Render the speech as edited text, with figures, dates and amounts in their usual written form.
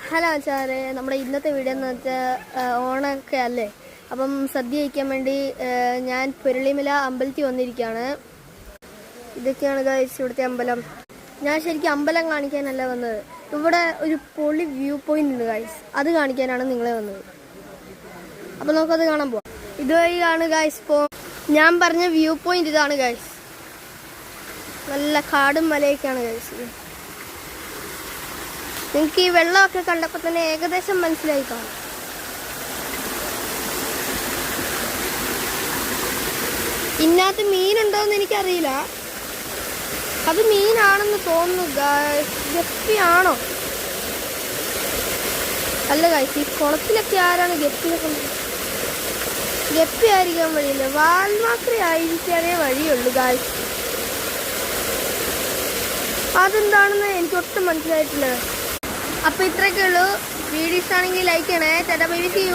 Hello ആചാരെ, നമ്മുടെ ഇന്നത്തെ video എന്ന് വെച്ചാൽ ഓണമൊക്കെ അല്ലേ. അപ്പം സദ്യ കഴിക്കാൻ വേണ്ടി ഞാൻ പുരളിമല അമ്പലത്തിൽ വന്നിരിക്കുകയാണ്. ഇതൊക്കെയാണ് ഗൈസ് ഇവിടുത്തെ അമ്പലം. ഞാൻ ശരിക്കും അമ്പലം കാണിക്കാനല്ല വന്നത്. ഇവിടെ ഒരു പൊളി വ്യൂ പോയിന്റ് ഉണ്ട് ഗൈസ്, അത് കാണിക്കാനാണ് നിങ്ങളെ വന്നത്. അപ്പം നമുക്കത് കാണാൻ പോവാം. ഇതുവഴിയാണ് ഗൈസ്. ഇപ്പോൾ ഞാൻ പറഞ്ഞ വ്യൂ പോയിന്റ് ഇതാണ് ഗൈസ്. നല്ല കാടും മലയൊക്കെയാണ് ഗൈസ്. നിങ്ങൾക്ക് ഈ വെള്ളമൊക്കെ കണ്ടപ്പോൾ തന്നെ ഏകദേശം മനസ്സിലായി കാണും. ഇതിനകത്ത് മീനുണ്ടോയെന്ന് എനിക്കറിയില്ല. അത് മീനാണെന്ന് തോന്നുന്നു. ഗപ്പിയാണോ? അല്ല ഗൈസ്, ഈ കുളത്തിലൊക്കെ ആരാണ് ഗപ്പിനെ കൊണ്ട്? ഗപ്പി ആയിരിക്കാൻ വഴിയില്ല, വാൽമാക്രി ആയിരിക്കാനേ വഴിയുള്ളൂ ഗൈസ്. അതെന്താണെന്ന് എനിക്ക് ഒട്ടും മനസ്സിലായിട്ടില്ല. അപ്പോൾ ഇത്രയൊക്കെ ഉള്ളൂ. വീഡിയോ ഇഷ്ടമാണെങ്കിൽ ലൈക്ക് ചെയ്യണേ. Tata bye bye, see U.